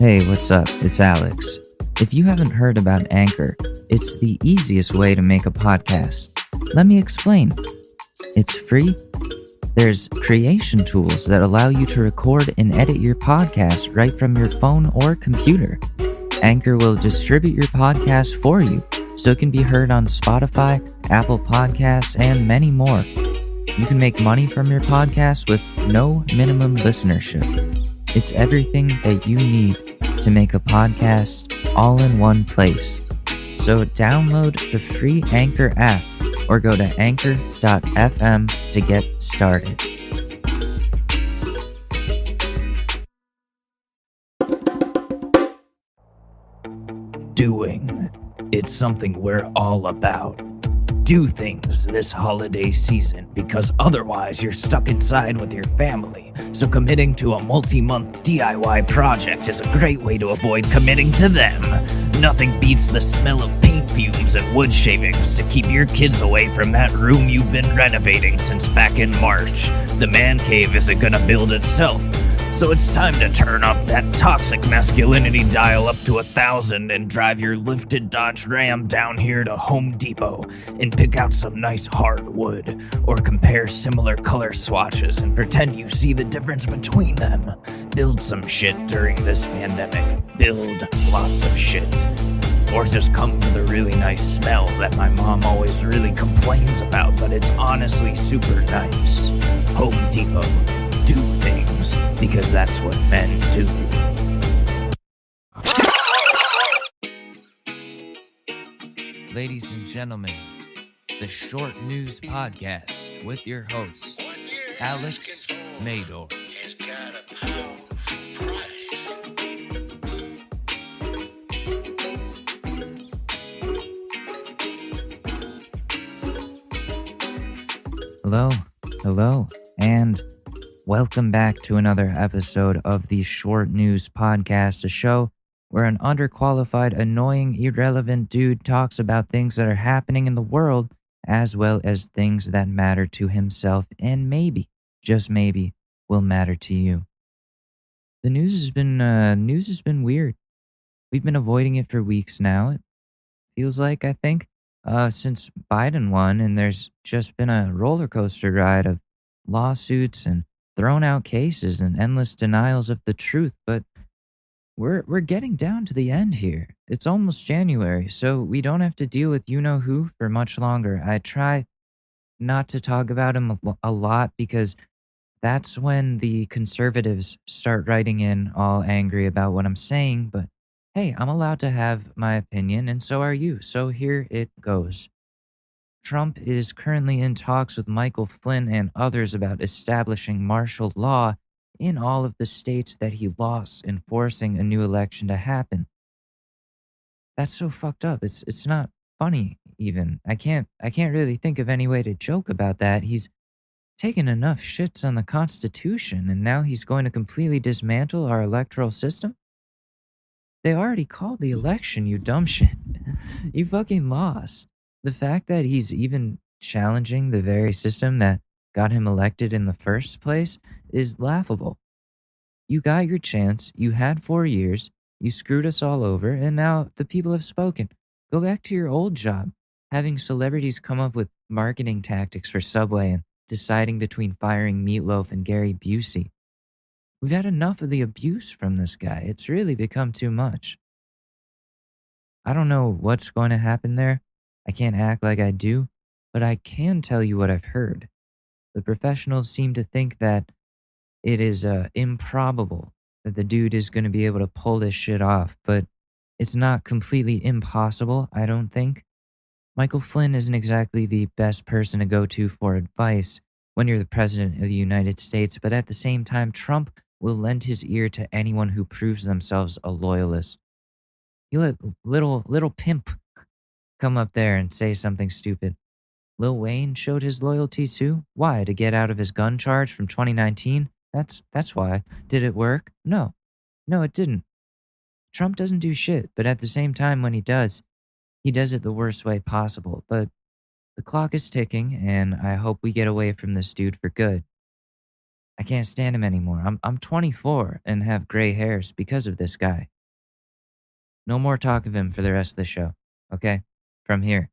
Hey, what's up? It's Alex. If you haven't heard about Anchor, it's the easiest way to make a podcast. Let me explain. It's free. There's creation tools that allow you to record and edit your podcast right from your phone or computer. Anchor will distribute your podcast for you, so it can be heard on Spotify, Apple Podcasts, and many more. You can make money from your podcast with no minimum listenership. It's everything that you need to make a podcast all in one place. So download the free Anchor app or go to anchor.fm to get started. Doing. It's something we're all about. Do things this holiday season because otherwise you're stuck inside with your family. So committing to a multi-month DIY project is a great way to avoid committing to them. Nothing beats the smell of paint fumes and wood shavings to keep your kids away from that room you've been renovating since back in March. The man cave isn't gonna build itself. So it's time to turn up that toxic masculinity dial up to 1,000 and drive your lifted Dodge Ram down here to Home Depot and pick out some nice hardwood, or compare similar color swatches and pretend you see the difference between them. Build some shit during this pandemic. Build lots of shit. Or just come for the really nice smell that my mom always really complains about, but it's honestly super nice. Home Depot. Do things, because that's what men do. Ladies and gentlemen, the Short News Podcast with your host, Alex Mador. Hello, and welcome back to another episode of the Short News Podcast, a show where an underqualified, annoying, irrelevant dude talks about things that are happening in the world as well as things that matter to himself and maybe, just maybe, will matter to you. The news has been weird. We've been avoiding it for weeks now. It feels like, I think, since Biden won, and there's just been a roller coaster ride of lawsuits and thrown out cases and endless denials of the truth, but we're getting down to the end here. It's almost January, so we don't have to deal with you-know-who for much longer. I try not to talk about him a lot because that's when the conservatives start writing in all angry about what I'm saying, but hey, I'm allowed to have my opinion, and so are you, so here it goes. Trump is currently in talks with Michael Flynn and others about establishing martial law in all of the states that he lost and forcing a new election to happen. That's so fucked up. It's not funny even. I can't really think of any way to joke about that. He's taken enough shits on the Constitution and now he's going to completely dismantle our electoral system? They already called the election, you dumb shit. You fucking lost. The fact that he's even challenging the very system that got him elected in the first place is laughable. You got your chance, you had 4 years, you screwed us all over, and now the people have spoken. Go back to your old job, having celebrities come up with marketing tactics for Subway and deciding between firing Meatloaf and Gary Busey. We've had enough of the abuse from this guy. It's really become too much. I don't know what's going to happen there. I can't act like I do, but I can tell you what I've heard. The professionals seem to think that it is improbable that the dude is going to be able to pull this shit off, but it's not completely impossible, I don't think. Michael Flynn isn't exactly the best person to go to for advice when you're the president of the United States, but at the same time, Trump will lend his ear to anyone who proves themselves a loyalist. You let little pimp come up there and say something stupid. Lil Wayne showed his loyalty too. Why? To get out of his gun charge from 2019? That's why. Did it work? No, it didn't. Trump doesn't do shit, but at the same time when he does it the worst way possible. But the clock is ticking, and I hope we get away from this dude for good. I can't stand him anymore. I'm 24 and have gray hairs because of this guy. No more talk of him for the rest of the show. Okay? From here.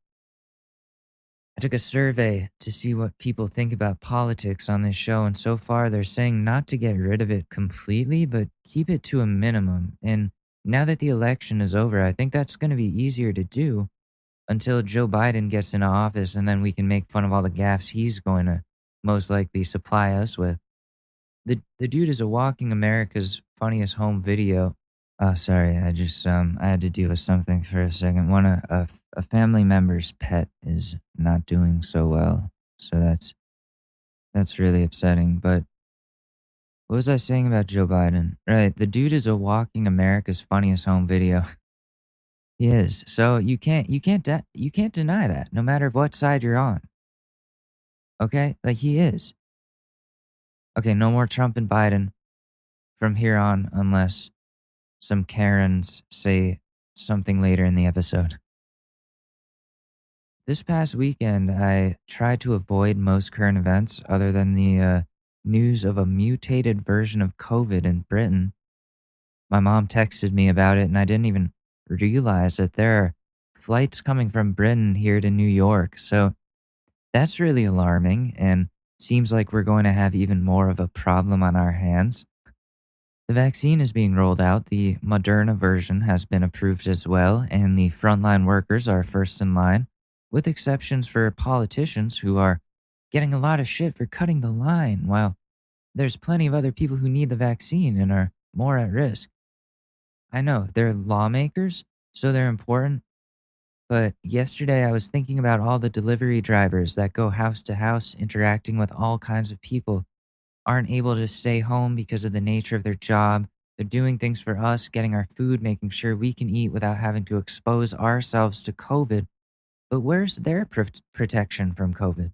I took a survey to see what people think about politics on this show, and so far they're saying not to get rid of it completely, but keep it to a minimum. And now that the election is over, I think that's going to be easier to do until Joe Biden gets into office, and then we can make fun of all the gaffes he's going to most likely supply us with. The dude is a walking America's funniest home video. Sorry, I had to deal with something for a second. A family member's pet is not doing so well, so that's really upsetting. But what was I saying about Joe Biden? Right, the dude is a walking America's funniest home video. He is. So you can't deny that, no matter what side you're on. Okay, like he is. Okay, no more Trump and Biden from here on, unless some Karens say something later in the episode. This past weekend, I tried to avoid most current events other than the news of a mutated version of COVID in Britain. My mom texted me about it, and I didn't even realize that there are flights coming from Britain here to New York. So that's really alarming, and seems like we're going to have even more of a problem on our hands. The vaccine is being rolled out. The Moderna version has been approved as well, and the frontline workers are first in line, with exceptions for politicians who are getting a lot of shit for cutting the line, while there's plenty of other people who need the vaccine and are more at risk. I know, they're lawmakers, so they're important, but yesterday I was thinking about all the delivery drivers that go house to house interacting with all kinds of people, aren't able to stay home because of the nature of their job. They're doing things for us, getting our food, making sure we can eat without having to expose ourselves to COVID. But where's their protection from COVID?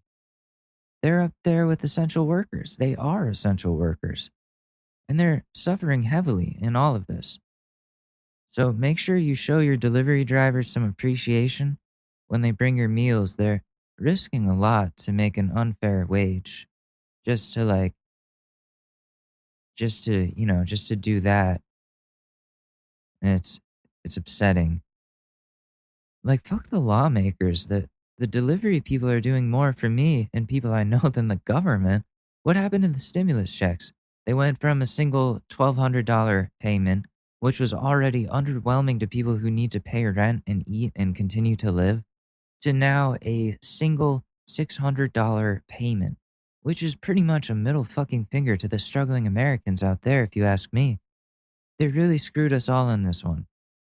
They're up there with essential workers. They are essential workers. And they're suffering heavily in all of this. So make sure you show your delivery drivers some appreciation when they bring your meals. They're risking a lot to make an unfair wage just to just to do that. And it's upsetting. Like, fuck the lawmakers. The delivery people are doing more for me and people I know than the government. What happened to the stimulus checks? They went from a single $1,200 payment, which was already underwhelming to people who need to pay rent and eat and continue to live, to now a single $600 payment, which is pretty much a middle fucking finger to the struggling Americans out there, if you ask me. They really screwed us all in this one.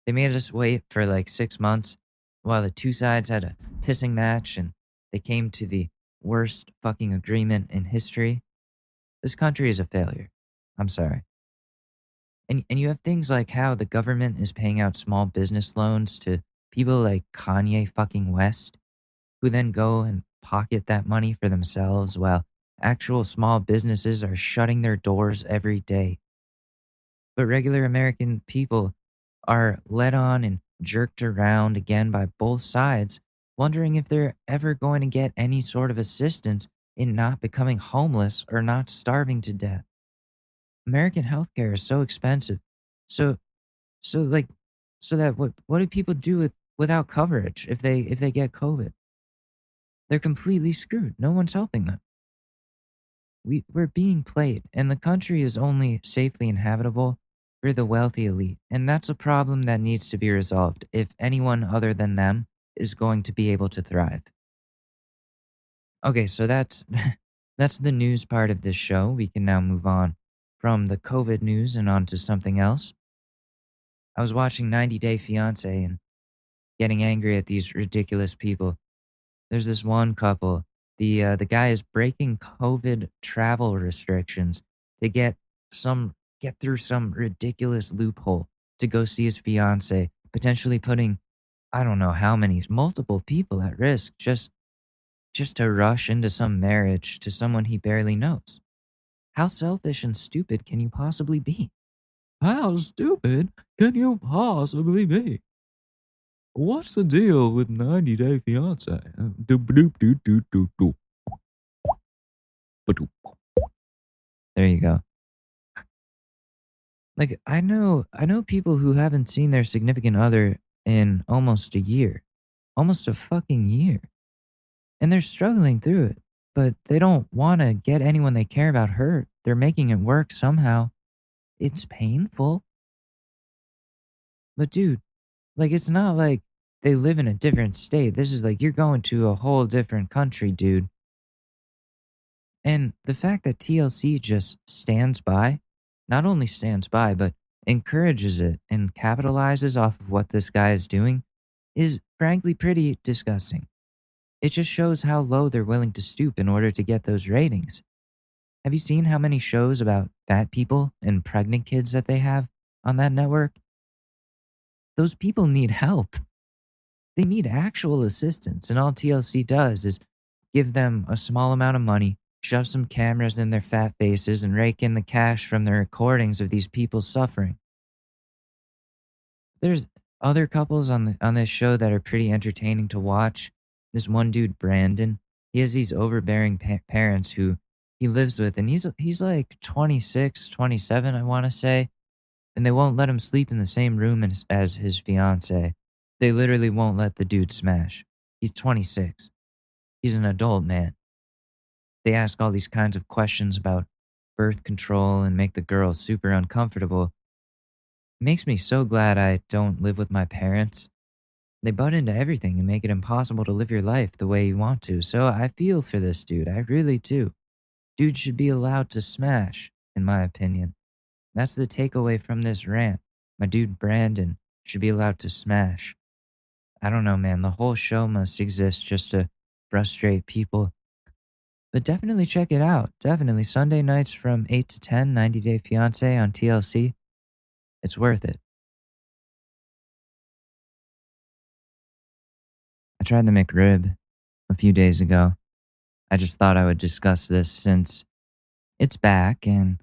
They made us wait for like 6 months while the two sides had a pissing match and they came to the worst fucking agreement in history. This country is a failure. I'm sorry. And you have things like how the government is paying out small business loans to people like Kanye fucking West, who then go and pocket that money for themselves while actual small businesses are shutting their doors every day. But regular American people are led on and jerked around again by both sides, wondering if they're ever going to get any sort of assistance in not becoming homeless or not starving to death. American healthcare is so expensive. So so like so that what do people do without coverage if they get COVID? They're completely screwed. No one's helping them. We're being played, and the country is only safely inhabitable for the wealthy elite. And that's a problem that needs to be resolved if anyone other than them is going to be able to thrive. Okay, so that's that's the news part of this show. We can now move on from the COVID news and on to something else. I was watching 90 Day Fiancé and getting angry at these ridiculous people. There's this one couple. The guy is breaking COVID travel restrictions to get through some ridiculous loophole to go see his fiance, potentially putting I don't know how many multiple people at risk just to rush into some marriage to someone he barely knows. How selfish and stupid can you possibly be? How stupid can you possibly be? What's the deal with 90 Day Fiance? There you go. Like I know people who haven't seen their significant other in almost a year. Almost a fucking year. And they're struggling through it. But they don't want to get anyone they care about hurt. They're making it work somehow. It's painful. But dude, like it's not like they live in a different state. This is like you're going to a whole different country, dude. And the fact that TLC just stands by, not only stands by, but encourages it and capitalizes off of what this guy is doing is frankly pretty disgusting. It just shows how low they're willing to stoop in order to get those ratings. Have you seen how many shows about fat people and pregnant kids that they have on that network? Those people need help. They need actual assistance, and all TLC does is give them a small amount of money, shove some cameras in their fat faces, and rake in the cash from the recordings of these people suffering. There's other couples on this show that are pretty entertaining to watch. This one dude, Brandon, he has these overbearing parents who he lives with, and he's like 26, 27, I want to say, and they won't let him sleep in the same room as his fiance. They literally won't let the dude smash. He's 26. He's an adult man. They ask all these kinds of questions about birth control and make the girl super uncomfortable. It makes me so glad I don't live with my parents. They butt into everything and make it impossible to live your life the way you want to. So I feel for this dude. I really do. Dude should be allowed to smash, in my opinion. That's the takeaway from this rant. My dude Brandon should be allowed to smash. I don't know, man. The whole show must exist just to frustrate people. But definitely check it out. Definitely. Sunday nights from 8 to 10, 90 Day Fiancé on TLC. It's worth it. I tried the McRib a few days ago. I just thought I would discuss this since it's back and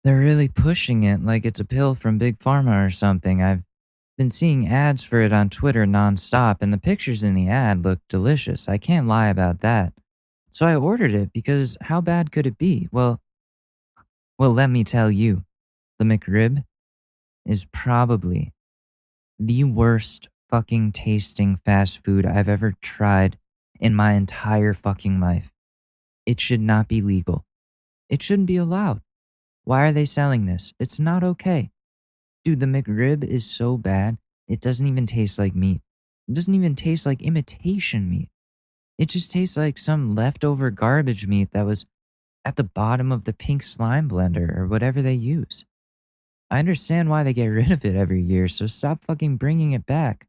they're really pushing it like it's a pill from Big Pharma or something. I've been seeing ads for it on Twitter nonstop, and the pictures in the ad look delicious. I can't lie about that. So I ordered it because how bad could it be? Well, let me tell you, the McRib is probably the worst fucking tasting fast food I've ever tried in my entire fucking life. It should not be legal. It shouldn't be allowed. Why are they selling this? It's not okay. Dude, the McRib is so bad, it doesn't even taste like meat. It doesn't even taste like imitation meat. It just tastes like some leftover garbage meat that was at the bottom of the pink slime blender or whatever they use. I understand why they get rid of it every year, so stop fucking bringing it back.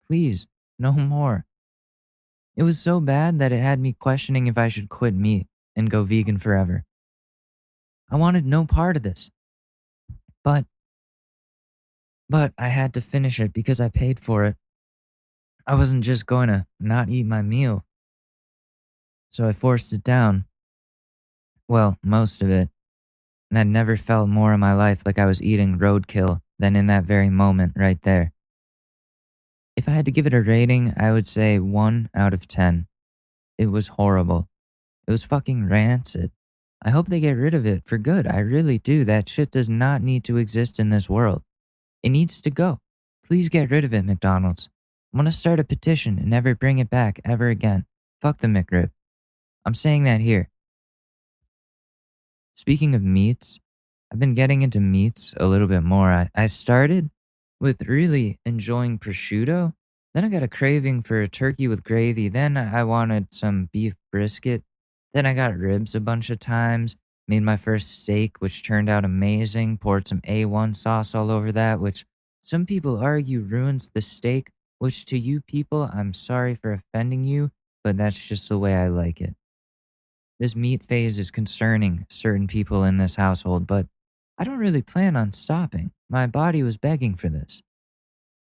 Please, no more. It was so bad that it had me questioning if I should quit meat and go vegan forever. I wanted no part of this. But I had to finish it because I paid for it. I wasn't just going to not eat my meal. So I forced it down. Well, most of it. And I'd never felt more in my life like I was eating roadkill than in that very moment right there. If I had to give it a rating, I would say 1 out of 10. It was horrible. It was fucking rancid. I hope they get rid of it for good. I really do. That shit does not need to exist in this world. It needs to go. Please get rid of it, McDonald's. I want to start a petition and never bring it back ever again. Fuck the McRib. I'm saying that here. Speaking of meats, I've been getting into meats a little bit more. I started with really enjoying prosciutto. Then I got a craving for a turkey with gravy. Then I wanted some beef brisket. Then I got ribs a bunch of times. Made my first steak, which turned out amazing. Poured some A1 sauce all over that, which some people argue ruins the steak, which to you people, I'm sorry for offending you, but that's just the way I like it. This meat phase is concerning certain people in this household, but I don't really plan on stopping. My body was begging for this.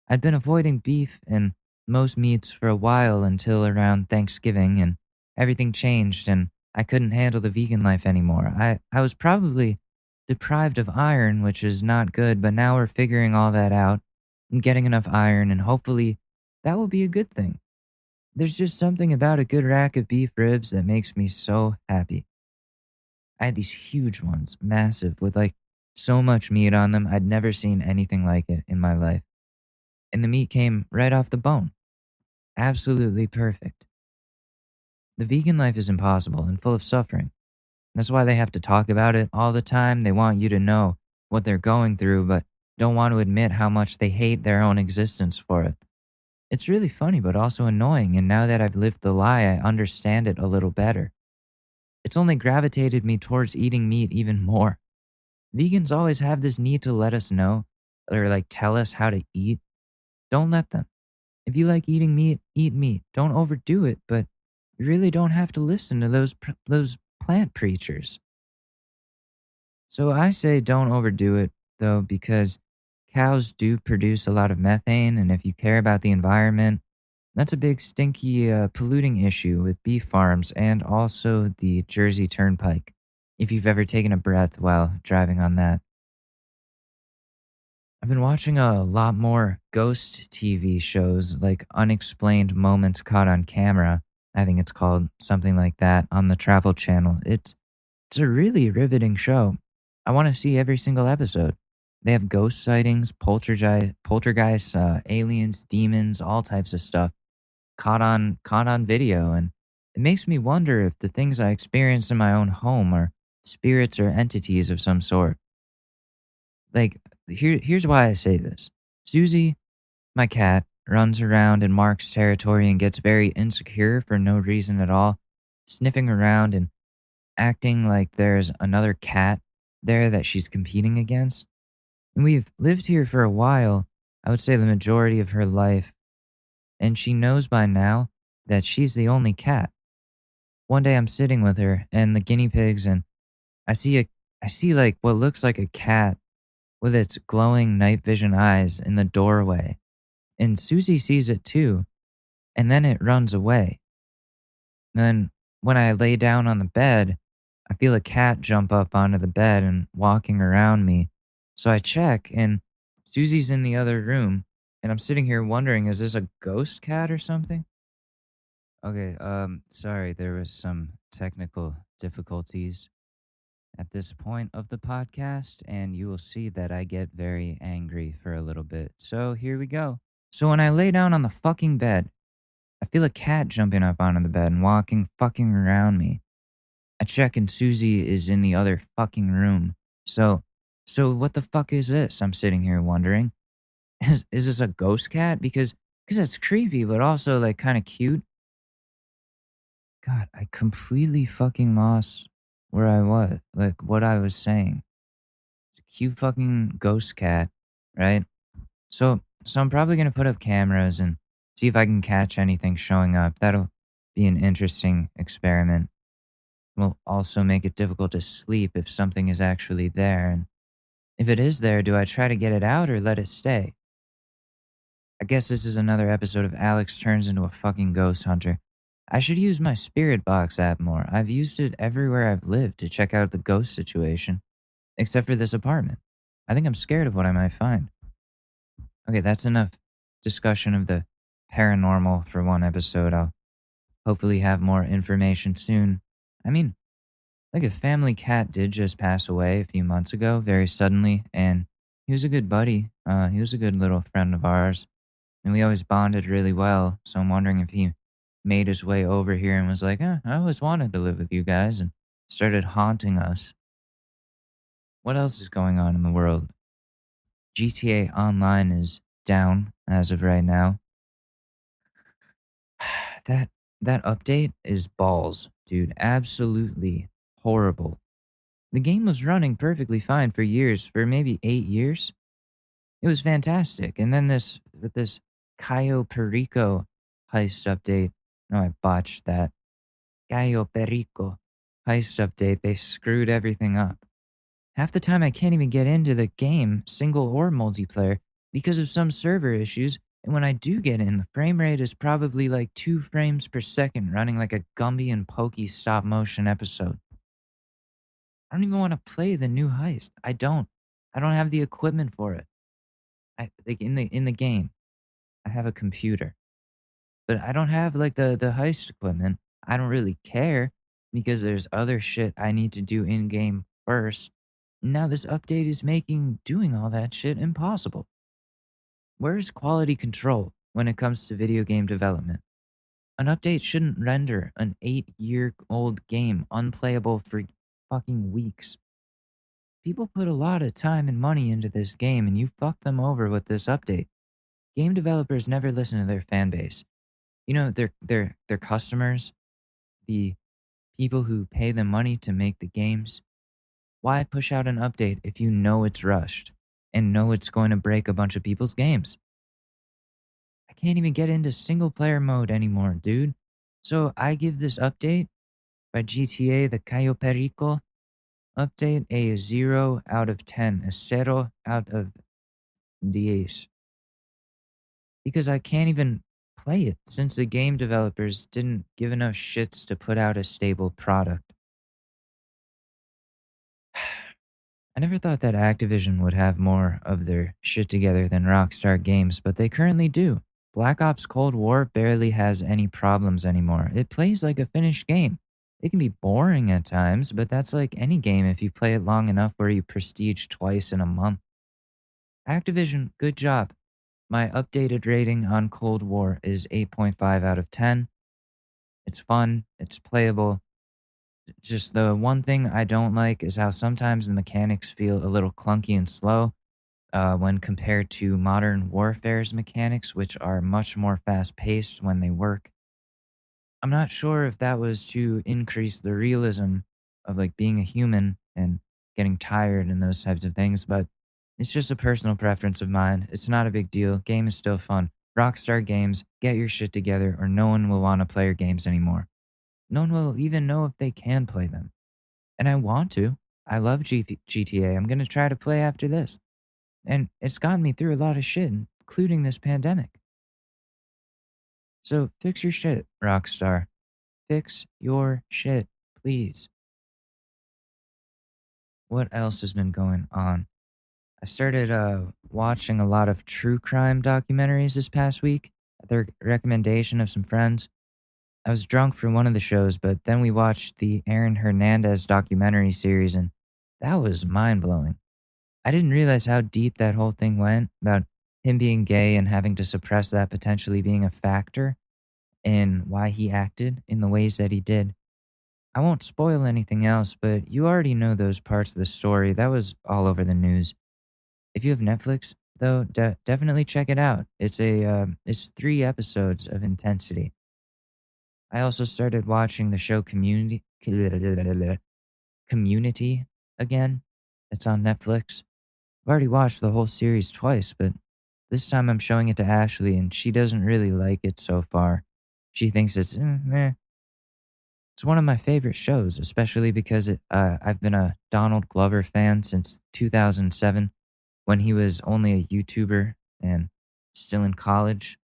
I'd been avoiding beef and most meats for a while until around Thanksgiving, and everything changed and I couldn't handle the vegan life anymore. I was probably deprived of iron, which is not good, but now we're figuring all that out and getting enough iron, and hopefully that will be a good thing. There's just something about a good rack of beef ribs that makes me so happy. I had these huge ones, massive, with like So much meat on them. I'd never seen anything like it in my life. And the meat came right off the bone. Absolutely perfect. The vegan life is impossible and full of suffering. That's why they have to talk about it all the time. They want you to know what they're going through, but don't want to admit how much they hate their own existence for it. It's really funny, but also annoying. And now that I've lived the lie, I understand it a little better. It's only gravitated me towards eating meat even more. Vegans always have this need to let us know or like tell us how to eat. Don't let them. If you like eating meat, eat meat. Don't overdo it, but you really don't have to listen to those plant preachers. So I say don't overdo it though, because cows do produce a lot of methane, and if you care about the environment, that's a big stinky polluting issue with beef farms and also the Jersey Turnpike. If you've ever taken a breath while driving on that. I've been watching a lot more ghost TV shows like Unexplained Moments Caught on Camera. I think it's called something like that on the Travel Channel. It's a really riveting show. I want to see every single episode. They have ghost sightings, poltergeists, aliens, demons, all types of stuff caught on video, and it makes me wonder if the things I experience in my own home are spirits or entities of some sort. Like, here's why I say this. Susie, my cat, runs around in Mark's territory and gets very insecure for no reason at all, sniffing around and acting like there's another cat there that she's competing against. And we've lived here for a while, I would say the majority of her life, and she knows by now that she's the only cat. One day I'm sitting with her and the guinea pigs, and I see like what looks like a cat with its glowing night vision eyes in the doorway. And Susie sees it too, and then it runs away. Then when I lay down on the bed, I feel a cat jump up onto the bed and walking around me. So I check, and Susie's in the other room, and I'm sitting here wondering, is this a ghost cat or something? Okay, sorry, there was some technical difficulties at this point of the podcast, and you will see that I get very angry for a little bit. So here we go. So when I lay down on the fucking bed, I feel a cat jumping up onto the bed and walking fucking around me. I check and Susie is in the other fucking room. So what the fuck is this? I'm sitting here wondering. Is this a ghost cat? Because it's creepy, but also like kind of cute. God, I completely fucking lost where I was, like what I was saying. Cute fucking ghost cat, right? So I'm probably gonna put up cameras and see if I can catch anything showing up. That'll be an interesting experiment. Will also make it difficult to sleep if something is actually there. And if it is there, do I try to get it out or let it stay? I guess this is another episode of Alex turns into a fucking ghost hunter. I should use my Spirit Box app more. I've used it everywhere I've lived to check out the ghost situation, except for this apartment. I think I'm scared of what I might find. Okay, that's enough discussion of the paranormal for one episode. I'll hopefully have more information soon. I mean, like a family cat did just pass away a few months ago, very suddenly, and he was a good buddy. He was a good little friend of ours, and we always bonded really well. So I'm wondering if he made his way over here and was like, I always wanted to live with you guys, and started haunting us. What else is going on in the world? GTA Online is down as of right now. That that update is balls, dude. Absolutely horrible. The game was running perfectly fine for years, for maybe 8 years. It was fantastic. And then this Cayo Perico heist update. No, I botched that. Cayo Perico heist update. They screwed everything up. Half the time I can't even get into the game, single or multiplayer, because of some server issues. And when I do get in, the frame rate is probably like 2 frames per second, running like a Gumby and Pokey stop motion episode. I don't even want to play the new heist. I don't. I don't have the equipment for it. I like in the game. I have a computer, but I don't have like the heist equipment. I don't really care because there's other shit I need to do in game first. Now this update is making doing all that shit impossible. Where's quality control when it comes to video game development? An update shouldn't render an 8-year-old game unplayable for fucking weeks. People put a lot of time and money into this game and you fuck them over with this update. Game developers never listen to their fan base. You know, their customers, the people who pay them money to make the games. Why push out an update if you know it's rushed and know it's going to break a bunch of people's games? I can't even get into single player mode anymore, dude. So I give this update by GTA, the Cayo Perico update, a 0 out of 10, a 0 out of 10. Because I can't even play it since the game developers didn't give enough shits to put out a stable product. I never thought that Activision would have more of their shit together than Rockstar Games, but they currently do. Black Ops Cold War barely has any problems anymore. It plays like a finished game. It can be boring at times, but that's like any game if you play it long enough where you prestige twice in a month. Activision, good job. My updated rating on Cold War is 8.5 out of 10. It's fun, it's playable. Just the one thing I don't like is how sometimes the mechanics feel a little clunky and slow when compared to Modern Warfare's mechanics, which are much more fast paced when they work. I'm not sure if that was to increase the realism of like being a human and getting tired and those types of things, but it's just a personal preference of mine. It's not a big deal. Game is still fun. Rockstar Games, get your shit together or no one will want to play your games anymore. No one will even know if they can play them. And I want to. I love GTA. I'm going to try to play after this. And it's gotten me through a lot of shit, including this pandemic. So fix your shit, Rockstar. Fix your shit, please. What else has been going on? I started watching a lot of true crime documentaries this past week at the recommendation of some friends. I was drunk for one of the shows, but then we watched the Aaron Hernandez documentary series, and that was mind blowing. I didn't realize how deep that whole thing went about him being gay and having to suppress that potentially being a factor in why he acted in the ways that he did. I won't spoil anything else, but you already know those parts of the story. That was all over the news. If you have Netflix, though, definitely check it out. It's 3 episodes of intensity. I also started watching the show Community again. It's on Netflix. I've already watched the whole series twice, but this time I'm showing it to Ashley, and she doesn't really like it so far. She thinks it's meh. It's one of my favorite shows, especially because I've been a Donald Glover fan since 2007, when he was only a YouTuber and still in college.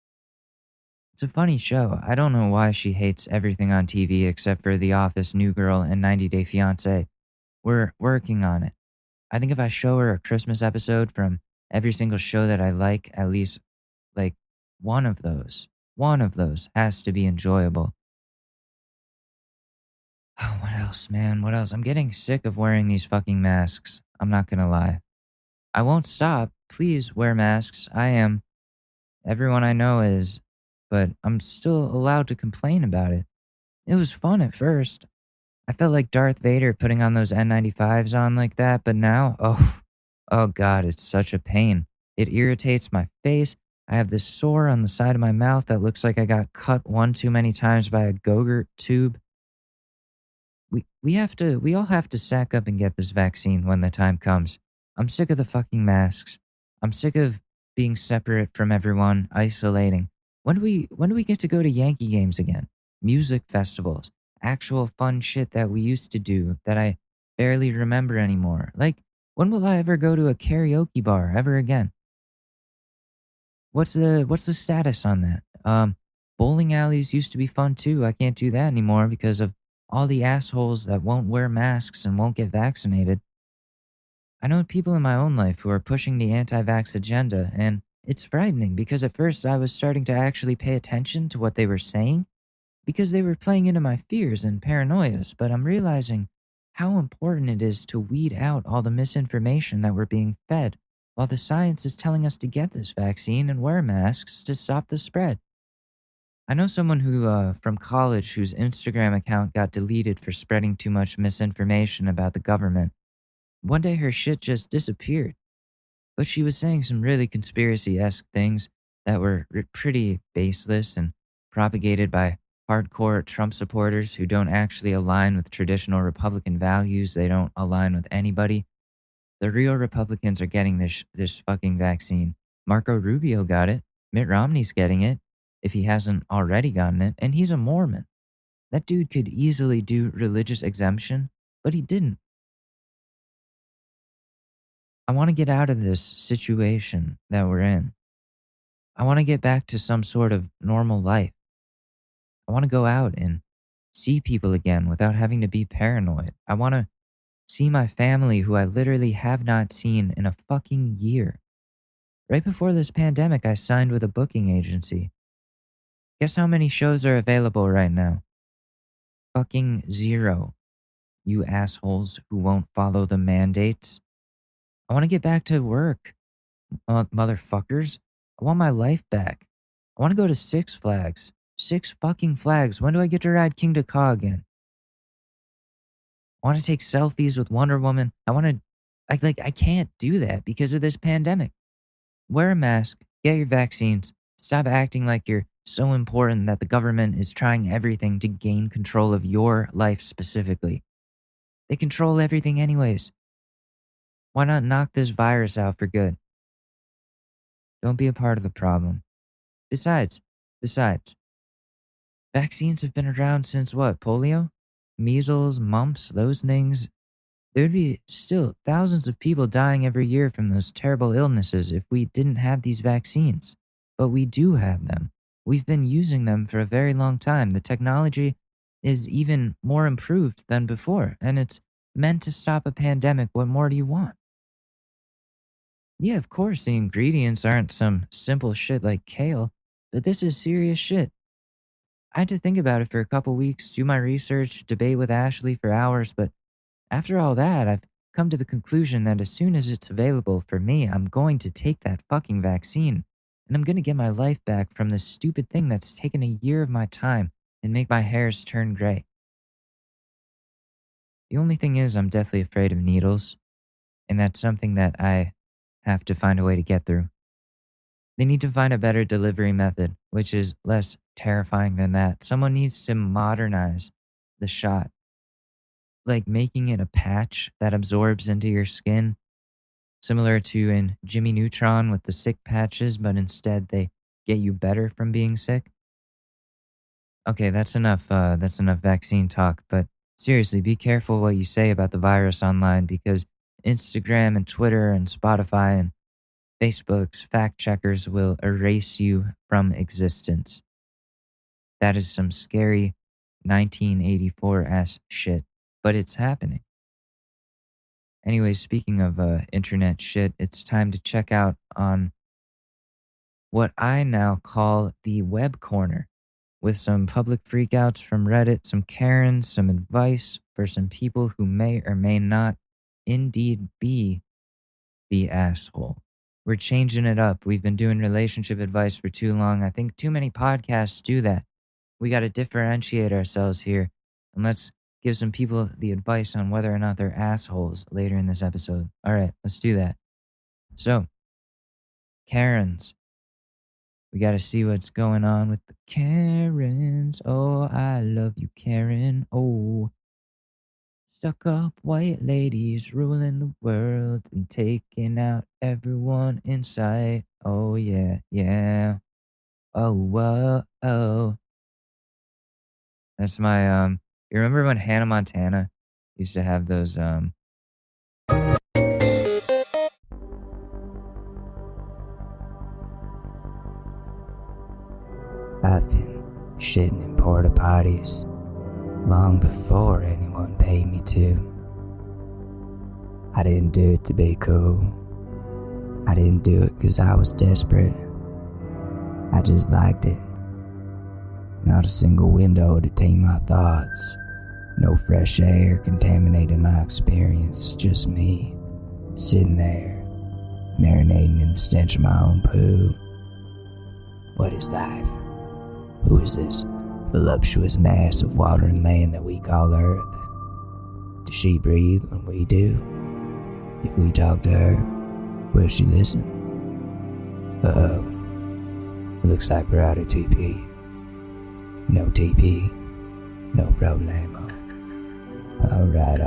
It's a funny show. I don't know why she hates everything on TV except for The Office, New Girl, and 90 Day Fiancé. We're working on it. I think if I show her a Christmas episode from every single show that I like, at least like one of those has to be enjoyable. Oh, what else, man? What else? I'm getting sick of wearing these fucking masks. I'm not gonna lie. I won't stop. Please wear masks. I am. Everyone I know is. But I'm still allowed to complain about it. It was fun at first. I felt like Darth Vader putting on those N95s on like that, but now, oh god, it's such a pain. It irritates my face. I have this sore on the side of my mouth that looks like I got cut one too many times by a Go-Gurt tube. We all have to sack up and get this vaccine when the time comes. I'm sick of the fucking masks. I'm sick of being separate from everyone, isolating. When do we get to go to Yankee games again? Music festivals, actual fun shit that we used to do that I barely remember anymore. Like, when will I ever go to a karaoke bar ever again? What's the status on that? Bowling alleys used to be fun too. I can't do that anymore because of all the assholes that won't wear masks and won't get vaccinated. I know people in my own life who are pushing the anti-vax agenda, and it's frightening because at first I was starting to actually pay attention to what they were saying because they were playing into my fears and paranoias, but I'm realizing how important it is to weed out all the misinformation that we're being fed while the science is telling us to get this vaccine and wear masks to stop the spread. I know someone from college whose Instagram account got deleted for spreading too much misinformation about the government. One day her shit just disappeared, but she was saying some really conspiracy-esque things that were pretty baseless and propagated by hardcore Trump supporters who don't actually align with traditional Republican values. They don't align with anybody. The real Republicans are getting this fucking vaccine. Marco Rubio got it. Mitt Romney's getting it, if he hasn't already gotten it, and he's a Mormon. That dude could easily do religious exemption, but he didn't. I want to get out of this situation that we're in. I want to get back to some sort of normal life. I want to go out and see people again without having to be paranoid. I want to see my family who I literally have not seen in a fucking year. Right before this pandemic, I signed with a booking agency. Guess how many shows are available right now? Fucking 0. You assholes who won't follow the mandates. I want to get back to work, motherfuckers. I want my life back. I want to go to Six Flags. Six fucking Flags. When do I get to ride King Ka again? I want to take selfies with Wonder Woman. I can't do that because of this pandemic. Wear a mask. Get your vaccines. Stop acting like you're so important that the government is trying everything to gain control of your life specifically. They control everything anyways. Why not knock this virus out for good? Don't be a part of the problem. Besides, vaccines have been around since what? Polio? Measles, mumps, those things. There'd be still thousands of people dying every year from those terrible illnesses if we didn't have these vaccines. But we do have them. We've been using them for a very long time. The technology is even more improved than before, and it's meant to stop a pandemic. What more do you want? Yeah, of course, the ingredients aren't some simple shit like kale, but this is serious shit. I had to think about it for a couple weeks, do my research, debate with Ashley for hours, but after all that, I've come to the conclusion that as soon as it's available for me, I'm going to take that fucking vaccine, and I'm going to get my life back from this stupid thing that's taken a year of my time and make my hairs turn gray. The only thing is I'm deathly afraid of needles, and that's something that I have to find a way to get through. They need to find a better delivery method, which is less terrifying than that. Someone needs to modernize the shot, like making it a patch that absorbs into your skin, similar to in Jimmy Neutron with the sick patches, but instead they get you better from being sick. Okay, that's enough vaccine talk, but seriously, be careful what you say about the virus online because Instagram and Twitter and Spotify and Facebook's fact checkers will erase you from existence. That is some scary 1984-ass shit, but it's happening. Anyways, speaking of internet shit, it's time to check out on what I now call the web corner, with some public freakouts from Reddit, some Karens, some advice for some people who may or may not indeed be the asshole. We're changing it up. We've been doing relationship advice for too long. I think too many podcasts do that. We got to differentiate ourselves here. And let's give some people the advice on whether or not they're assholes later in this episode. All right, let's do that. So, Karens. We got to see what's going on with the Karens. Oh, I love you, Karen. Oh. Stuck up white ladies ruling the world and taking out everyone in sight. Oh, yeah, yeah. Oh, whoa, oh. That's my, you remember when Hannah Montana used to have those, I've been shitting in porta potties long before anyone paid me to. I didn't do it to be cool. I didn't do it because I was desperate. I just liked it. Not a single window to tame my thoughts. No fresh air contaminating my experience, just me, sitting there, marinating in the stench of my own poo. What is life? Who is this voluptuous mass of water and land that we call Earth? Does she breathe when we do? If we talk to her, will she listen? Uh-oh. Looks like we're out of TP. No TP, no problemo. Alright.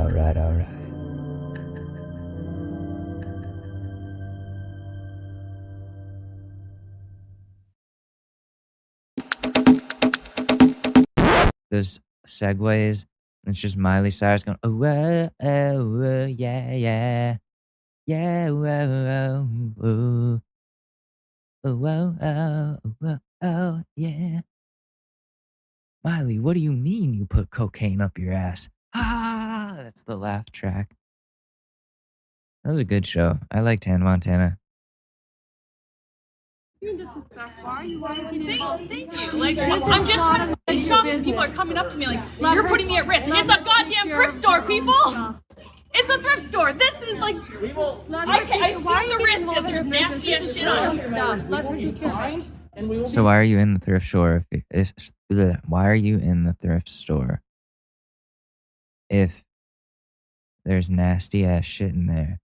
Those segues, it's just Miley Cyrus going, yeah. Yeah, yeah. Miley, what do you mean you put cocaine up your ass? Ah, that's the laugh track. That was a good show. I liked Hannah Montana. Thank you. Like, I'm just trying to find shop and people are coming up to me like, you're putting me at risk. It's a goddamn thrift store, people! It's a thrift store. This is like, I assume the risk that there's nasty ass shit on it. So why are you in the thrift store? Why are you in the thrift store if there's nasty ass shit in there?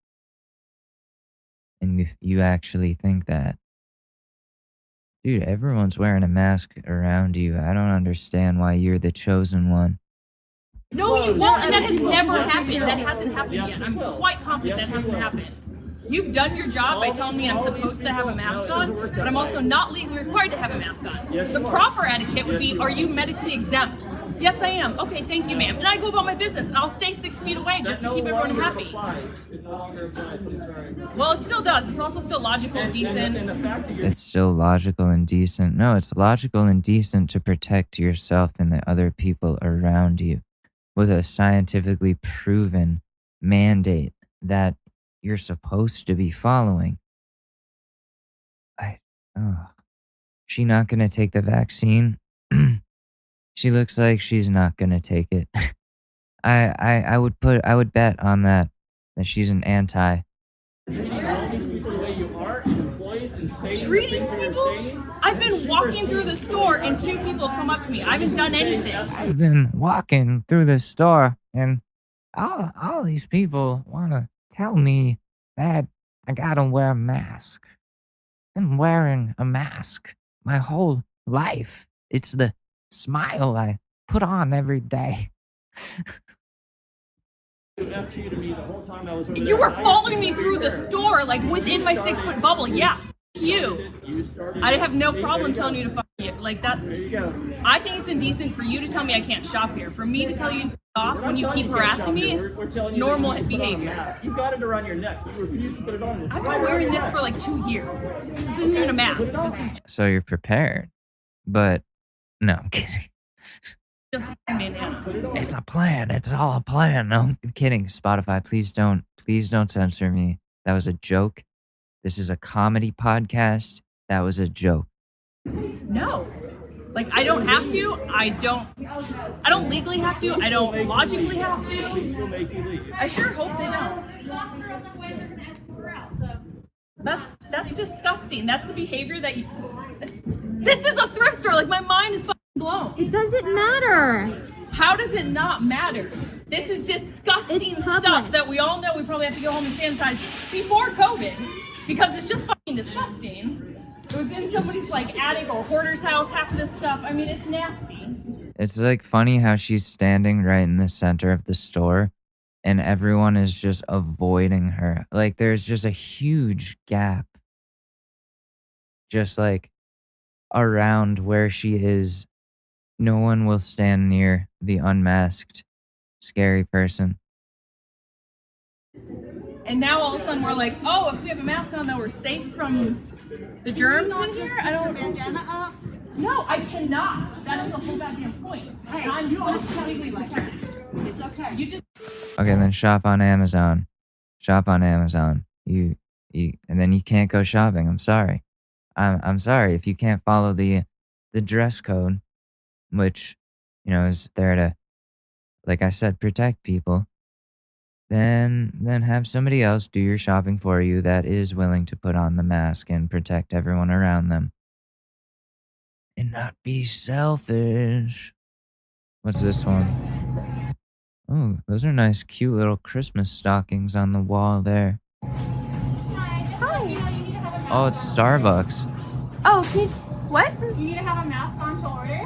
And if you actually think that, dude, everyone's wearing a mask around you. I don't understand why you're the chosen one. No, you won't, and that has never happened. That hasn't happened yet. I'm quite confident that hasn't happened. You've done your job by telling me I'm supposed to have a mask on, but I'm also not legally required to have a mask on. The proper etiquette would be, are you medically exempt? Yes, I am. Okay, thank you, ma'am. And I go about my business, and I'll stay 6 feet away just to keep everyone happy. Well, it still does. It's also still logical and decent. It's still logical and decent. No, it's logical and decent to protect yourself and the other people around you with a scientifically proven mandate that you're supposed to be following. She not gonna take the vaccine? She looks like she's not gonna take it. I would bet on that she's an anti. Treating people? I've been walking through the store and 2 people have come up to me. I haven't done anything. I've been walking through the store and all these people want to tell me that I gotta wear a mask. I'm wearing a mask my whole life. It's the smile I put on every day. You were following me through the store, like within my 6-foot bubble. Yeah, you. I have no problem telling you to fuck you. Like that's. I think it's indecent for you to tell me I can't shop here. For me to tell you to fuck off when you keep harassing me, it's normal behavior. You got it around your neck. You refuse to put it on. I've been wearing this for like 2 years. This isn't even a mask. This is So you're prepared, but no, I'm kidding. just a bandana. It's a plan. It's all a plan. No, I'm kidding. Spotify, please don't censor me. That was a joke. This is a comedy podcast. That was a joke. No. Like I don't have to. I don't legally have to. I don't logically have to. I sure hope they don't. That's disgusting. That's the behavior that you. This is a thrift store. Like my mind is fucking blown. It doesn't matter. How does it not matter? This is disgusting stuff that we all know we probably have to go home and sanitize before COVID because it's just fucking disgusting. It was in somebody's like attic or hoarder's house, half of this stuff. I mean, it's nasty. It's like funny how she's standing right in the center of the store and everyone is just avoiding her. Like there's just a huge gap just like around where she is. No one will stand near the unmasked, scary person. And now all of a sudden we're like, oh, if we have a mask on, then we're safe from the germs in here? I don't. No, I cannot. That is the whole goddamn point. Hey, I'm completely like that. It's okay. You just. Okay, then shop on Amazon. Shop on Amazon. You, and then you can't go shopping. I'm sorry. I'm sorry if you can't follow the dress code, which, is there to like I said, protect people, then have somebody else do your shopping for you that is willing to put on the mask and protect everyone around them. And not be selfish. What's this one? Oh, those are nice, cute little Christmas stockings on the wall there. Hi. Oh, it's Starbucks. Oh, can you... What? Do you need to have a mask on to order?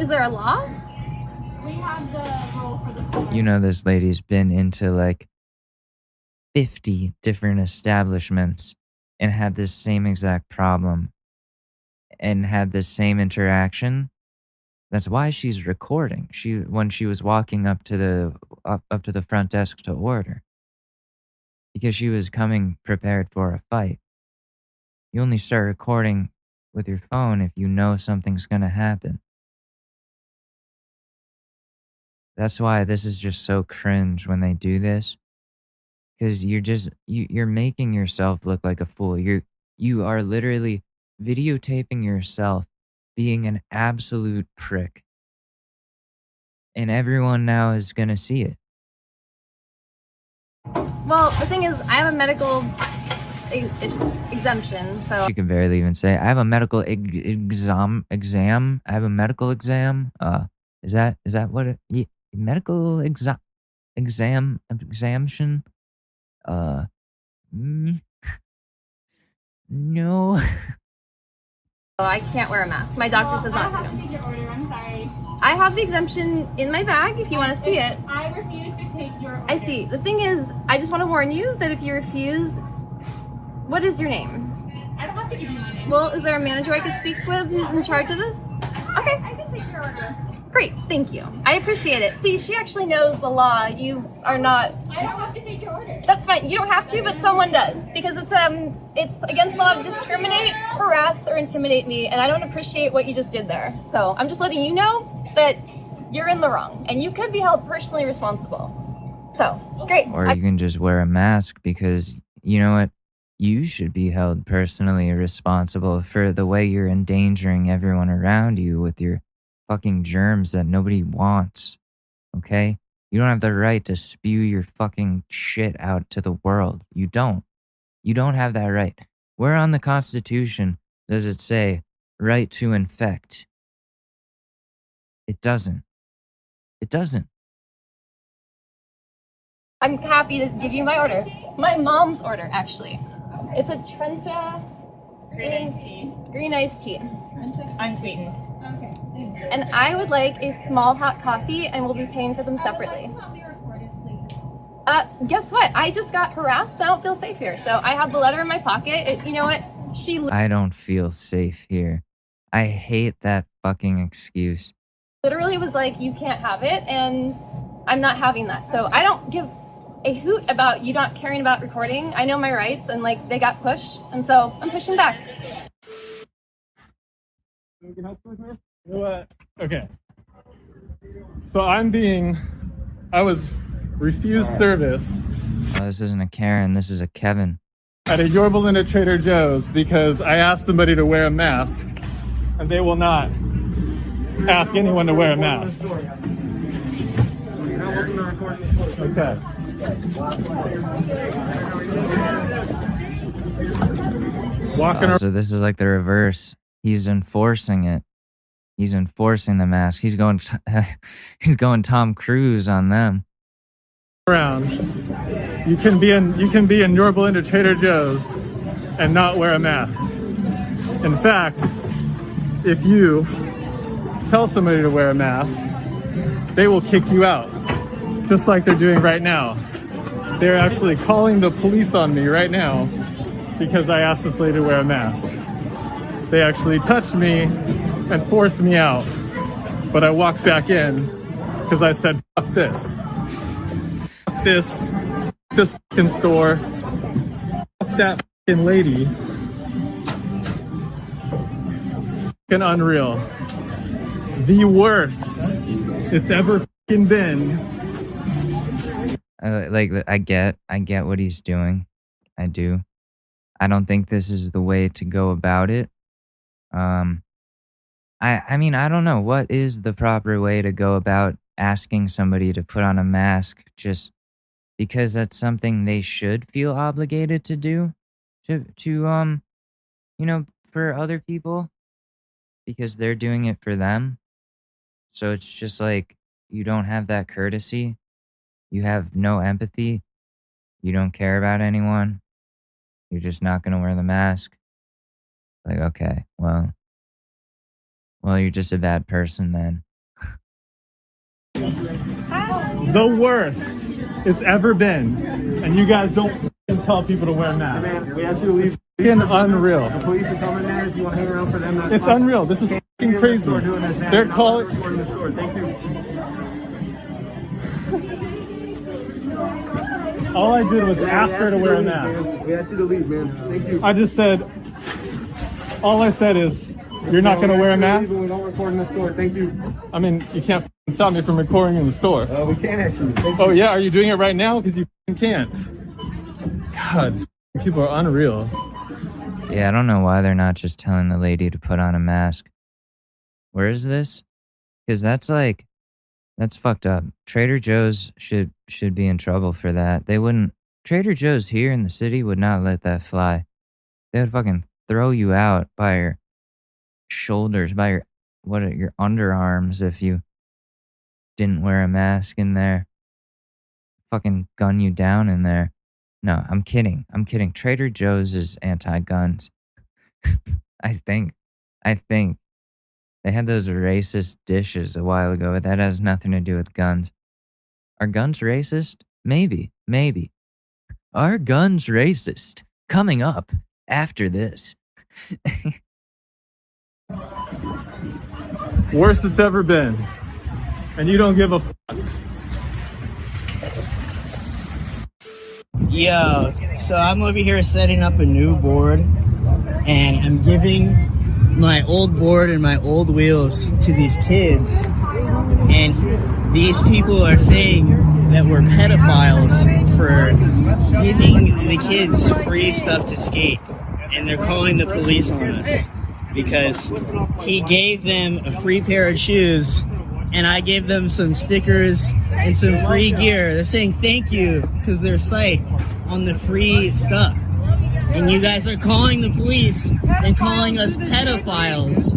Is there a law? We have the rule for the store. You know, this lady's been into like 50 different establishments and had this same exact problem and had this same interaction. That's why she's recording. When she was walking up to the front desk to order, because she was coming prepared for a fight. You only start recording with your phone if you know something's gonna happen. That's why this is just so cringe when they do this, because you're making yourself look like a fool. You are literally videotaping yourself being an absolute prick, and everyone now is gonna see it. Well, the thing is, I have a medical exemption, so... She can barely even say, I have a medical exam. I have a medical exam. Is that what it... Yeah, medical exemption? No. I can't wear a mask. My doctor says not to. I have to take your order. I'm sorry. I have the exemption in my bag if you want to see it. I refuse to take your order. I see. The thing is, I just want to warn you that if you refuse... What is your name? I don't have to give you my name. Well, is there a manager I could speak with who's in charge of this? Okay. I can take your order. Great, thank you. I appreciate it. See, she actually knows the law. You are not... I don't have to take your order. That's fine. You don't have to, but someone does. Because it's against the law to discriminate, harass, or intimidate me, and I don't appreciate what you just did there. So I'm just letting you know that you're in the wrong, and you could be held personally responsible. So, great. Or you can just wear a mask because, you know what? You should be held personally responsible for the way you're endangering everyone around you with your fucking germs that nobody wants, okay? You don't have the right to spew your fucking shit out to the world. You don't. You don't have that right. Where on the Constitution does it say right to infect? It doesn't. It doesn't. I'm happy to give you my order. My mom's order, actually. It's a Trenta green iced tea. Unsweetened. Okay. And I would like a small hot coffee, and we'll be paying for them separately. Guess what? I just got harassed. I don't feel safe here. So I have the letter in my pocket. You know what? I don't feel safe here. I hate that fucking excuse. Literally was like, you can't have it, and I'm not having that. So I don't give a hoot about you not caring about recording. I know my rights, and like they got pushed, and so I'm pushing back. You know what? Okay. So I was refused service Oh, this isn't a Karen, this is a Kevin. at a Yorba Linda Trader Joe's because I asked somebody to wear a mask, and they will not ask anyone to wear a mask. Okay. Walking around. So this is like the reverse. He's enforcing it. He's enforcing the mask. He's going Tom Cruise on them. You can be in Yorba Linda Trader Joe's and not wear a mask. In fact, if you tell somebody to wear a mask, they will kick you out, just like they're doing right now. They're actually calling the police on me right now because I asked this lady to wear a mask. They actually touched me and forced me out, but I walked back in because I said, fuck this. Fuck this fucking store. Fuck that fucking lady. Fucking unreal. The worst it's ever fucking been. I get what he's doing. I do. I don't think this is the way to go about it. I I mean, I don't know. What is the proper way to go about asking somebody to put on a mask just because that's something they should feel obligated to do to you know, for other people because they're doing it for them. So it's just like you don't have that courtesy. You have no empathy. You don't care about anyone. You're just not going to wear the mask. Like, okay, well, you're just a bad person then. The worst it's ever been. And you guys don't tell people to wear masks. We have to leave. It's unreal. The police are coming there. If you want to hang around for them, that's It's fine. unreal. This is fucking crazy. They're calling. The store. Thank you. All I did was ask her to wear a mask. We asked you to leave, man. Thank you. I just said, all I said is, you're not going to wear a mask? We don't record in the store. Thank you. I mean, you can't stop me from recording in the store. We can actually. Thank Oh yeah, are you doing it right now? Because you can't. God, people are unreal. Yeah, I don't know why they're not just telling the lady to put on a mask. Where is this? Because that's fucked up. Trader Joe's should be in trouble for that. They wouldn't. Trader Joe's here in the city would not let that fly. They would fucking throw you out by your shoulders, by your underarms if you didn't wear a mask in there. Fucking gun you down in there. No, I'm kidding. Trader Joe's is anti-guns. I think. They had those racist dishes a while ago, but that has nothing to do with guns. Are guns racist? Maybe. Are guns racist? Coming up after this. Worst it's ever been. And you don't give a fuck. Yo, so I'm over here setting up a new board, and I'm giving my old board and my old wheels to these kids, and these people are saying that we're pedophiles for giving the kids free stuff to skate, and they're calling the police on us because he gave them a free pair of shoes and I gave them some stickers and some free gear. They're saying thank you because they're psyched on the free stuff. And you guys are calling the police and calling us pedophiles.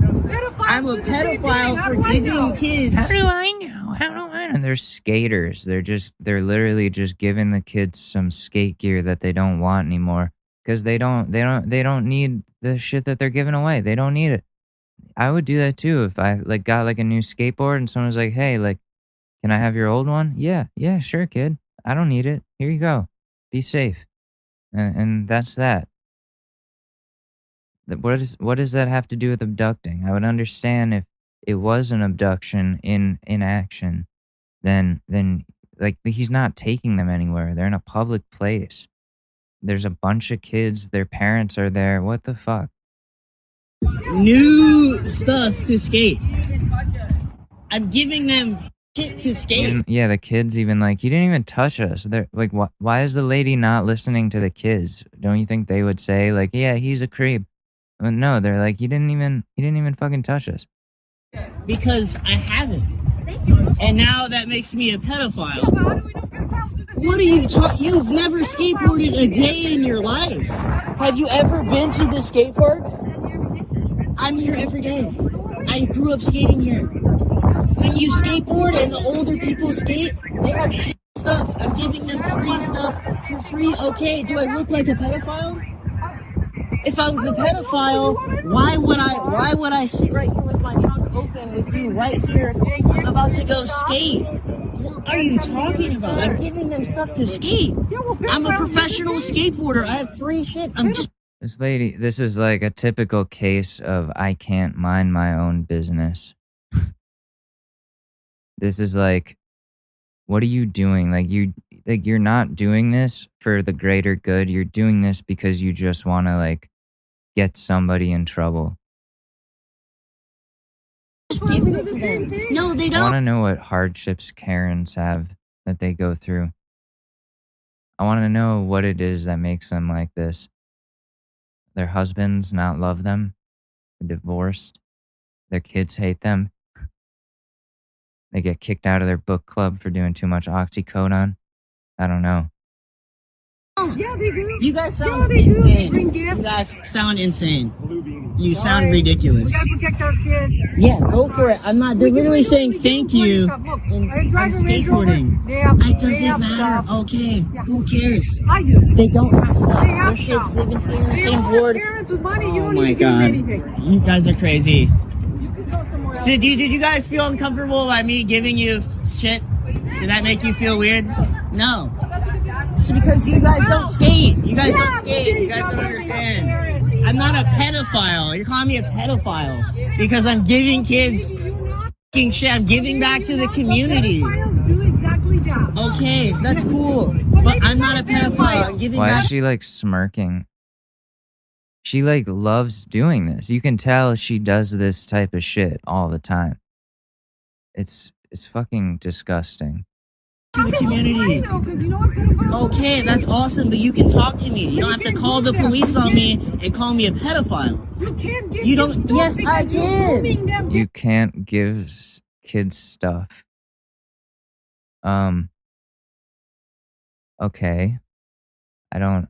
I'm a pedophile for giving kids. How do I know? They're skaters. They're literally just giving the kids some skate gear that they don't want anymore because they don't need the shit that they're giving away. They don't need it. I would do that too if I got a new skateboard and someone was like, "Hey, can I have your old one?" Yeah, sure, kid. I don't need it. Here you go. Be safe. And that's that. What does that have to do with abducting? I would understand if it was an abduction in action, then he's not taking them anywhere. They're in a public place. There's a bunch of kids. Their parents are there. What the fuck? New stuff to skate. I'm giving them shit to skate. Yeah, the kids even you didn't even touch us. They're like, why is the lady not listening to the kids? Don't you think they would say yeah, he's a creep? But no, they're like, he didn't even fucking touch us. Because I haven't. And now that makes me a pedophile. What are you talking? You've never skateboarded a day in your life. Have you ever been to the skate park? I'm here every day. I grew up skating here. When you skateboard and the older people skate, they have shit stuff. I'm giving them free stuff for free. Okay, do I look like a pedophile? If I was a pedophile, why would I sit right here with my trunk open with you right here? I'm about to go skate. What are you talking about? I'm giving them stuff to skate. I'm a professional skateboarder. I have free shit. This lady, this is a typical case of I can't mind my own business. This is what are you doing? You're not doing this for the greater good. You're doing this because you just want to get somebody in trouble. No, they I don't. want to know what hardships Karens have that they go through. I want to know what it is that makes them like this. Their husbands not love them, they're divorced, Their kids hate them. They get kicked out of their book club for doing too much oxycodone. I don't know. Yeah, they do. You guys sound insane. You guys sound insane. You sound ridiculous. We gotta protect our kids. Yeah, go for it. I'm not. They're literally saying thank you. And I'm skateboarding. It doesn't matter. Okay, who cares? I do. They don't have stuff. They have Their kids stuff. live in the They same all board. have parents with money. You Oh don't my need to give them anything. god, you guys are crazy. You could go somewhere else. So, did you guys feel uncomfortable by me giving you shit? Did that make you feel weird? No. It's because you guys don't skate. You guys don't skate. You guys don't understand. I'm not a pedophile. You're calling me a pedophile because I'm giving kids fucking shit. I'm giving back to the community. Pedophiles do exactly that. Okay, that's cool. But I'm not a pedophile. I'm giving Why back. is she like smirking? She like loves doing this. You can tell she does this type of shit all the time. It's fucking disgusting. To the community. Okay, that's awesome, but you can talk to me. You don't have to call the police on me and call me a pedophile. You can't give You don't. kids Yes, stuff I because you're can. grooming them. You can't give kids stuff. Okay. I don't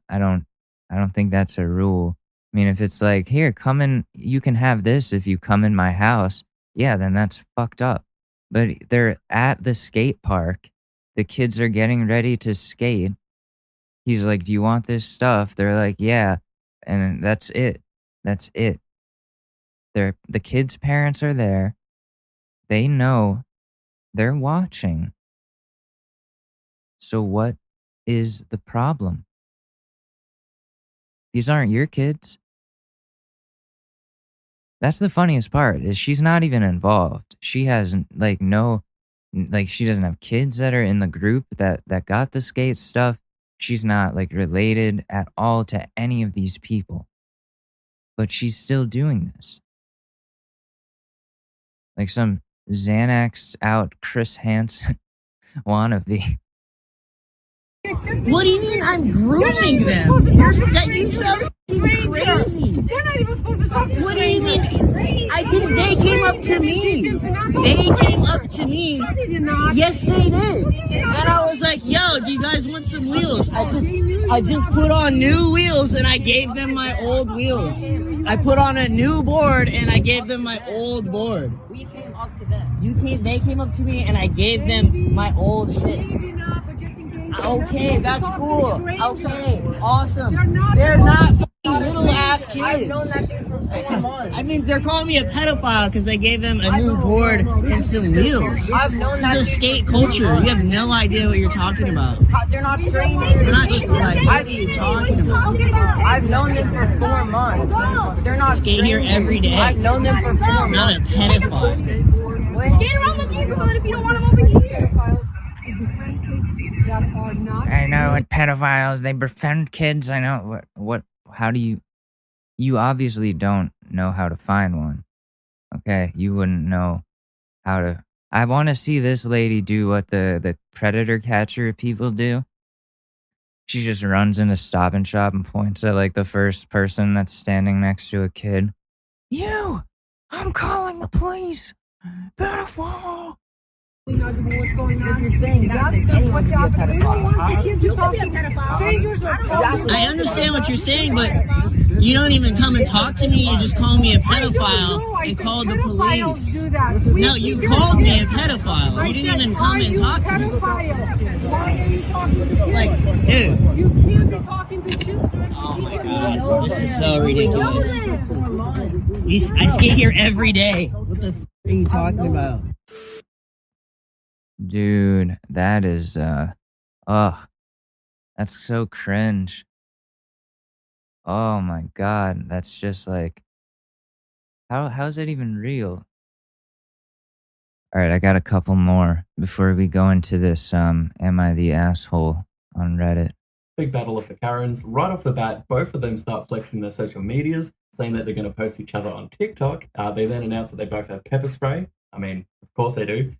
think that's a rule. I mean, if it's like, here, come in, you can have this if you come in my house. Yeah, then that's fucked up. But they're at the skate park. The kids are getting ready to skate. He's like, do you want this stuff? They're like, yeah. And that's it. That's it. The kids' parents are there. They know. They're watching. So what is the problem? These aren't your kids. That's the funniest part, is she's not even involved. She has she doesn't have kids that are in the group that got the skate stuff. She's not like related at all to any of these people. But she's still doing this. Like some Xanax out Chris Hansen wannabe. What do you mean I'm grooming them? That you sound crazy. They're not even supposed to talk to What do you mean? I didn't. They came up to me. They came up to me. Yes, they did. And I was like, "Yo, do you guys want some wheels?" I just put on new wheels and I gave them my old wheels. I put on a new board and I gave them my old board. We came up to them. They came up to me and I gave them my old shit. Okay, that's cool. Okay, awesome. They're not fucking little ass kids. I've known that dude for 4 months. I mean, they're calling me a pedophile because they gave them a new board and some wheels. I've known This that is a skate culture. You have no idea what you're talking about. They're not strangers. They're not like, what are you talking about? I've known them for 4 months. They're not Skate here strangers. every day. I've known them for 4 I'm not a months. pedophile. Skate around the neighborhood if you don't want them over here. I know what pedophiles, they befriend kids. I know how do you obviously don't know how to find one. Okay, you wouldn't know how to. I want to see this lady do what the predator catcher people do. She just runs into Stop and Shop and points at like the first person that's standing next to a kid. You! I'm calling the police! Pedophile! What's going on? You're saying that anyone can be a pedophile. You can be a pedophile. Strangers are I understand what you're saying, but you don't even come and talk to me. You just call me a pedophile and call the police. No, you called me a pedophile. You didn't even come and talk to me. Why are you talking to kids? Like, dude. You can't be talking to children. Oh my god, this is so ridiculous. I skate here every day. What the f are you talking about? Dude, that is, that's so cringe. Oh my god, that's just like, how's that even real? Alright, I got a couple more before we go into this, am I the asshole on Reddit. Big battle of the Karens. Right off the bat, both of them start flexing their social medias, saying that they're going to post each other on TikTok. They then announce that they both have pepper spray. I mean, of course they do.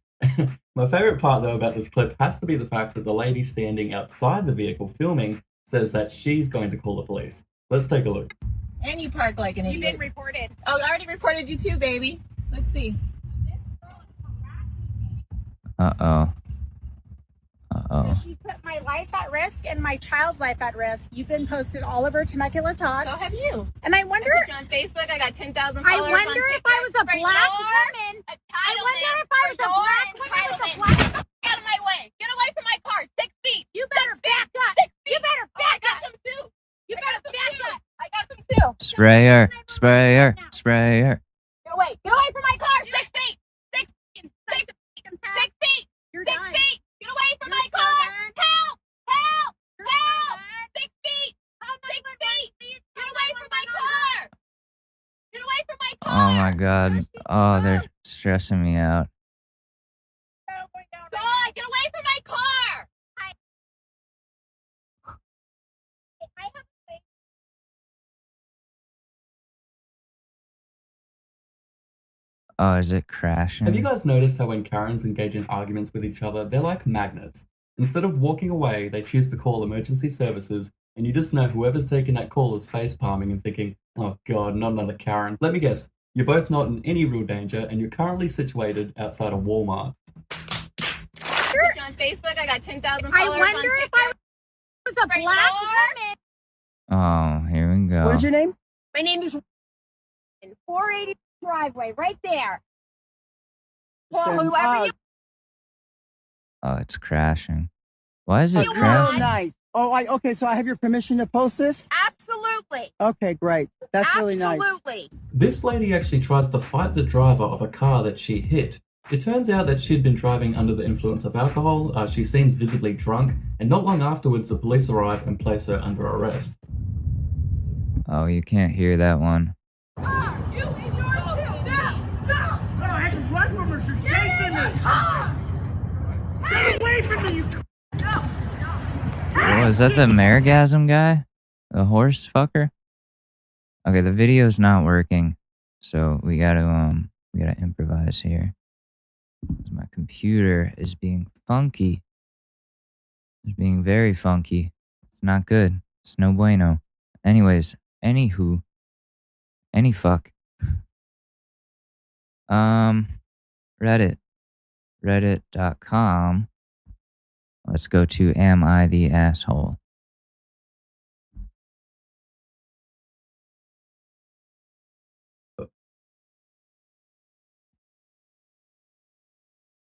My favorite part, though, about this clip has to be the fact that the lady standing outside the vehicle filming says that she's going to call the police. Let's take a look. And you park like an idiot. You've been reported. Oh, I already reported you too, baby. Let's see. Uh-oh. Uh-oh. She's put my life at risk and my child's life at risk. You've been posted all over Temecula Talk. So have you. And I wonder. I put you on Facebook. I got 10,000 followers. I wonder if I was a black woman. I wonder if I was a black woman with a black. Get out of my way. Get away from my car. 6 feet. You better back up. You better back up. I got some too. You better back up. I got some too. Sprayer. Sprayer. Sprayer. Get away. Get away from my car. 6 feet. 6 feet. 6 feet. You're 6 done. feet. Get away from my You're car. done. Help. Help. Help. done. 6 feet. Call 6 911, feet. please. Get Call away from my 911. car. Get away from my car. Oh my god. Oh, they're stressing me out. God, get away from my car. Oh, is it crashing? Have you guys noticed how when Karens engage in arguments with each other, they're like magnets? Instead of walking away, they choose to call emergency services, and you just know whoever's taking that call is face palming and thinking, oh god, not another Karen. Let me guess, you're both not in any real danger, and you're currently situated outside a Walmart. On Facebook, I got 10,000 followers. I wonder if I was a black woman. Oh, here we go. What is your name? My name is 480 driveway, right there. Well, Send- whoever you. Oh, it's crashing. Why is it You Oh, crashing? nice. Oh, okay. So I have your permission to post this? Absolutely. Okay, great. That's really nice. Absolutely. This lady actually tries to fight the driver of a car that she hit. It turns out that she'd been driving under the influence of alcohol, she seems visibly drunk, and not long afterwards the police arrive and place her under arrest. Oh, you can't hear that one. You and yours too. No. No, I can run from her. She's chasing me. Get away from me, you. Oh, is that the Mergasm guy? The horse fucker? Okay, the video's not working, so we gotta improvise here. My computer is being funky. It's being very funky. It's not good. It's no bueno. Anyways, anywho, any fuck. Reddit. Reddit.com. Let's go to Am I the Asshole?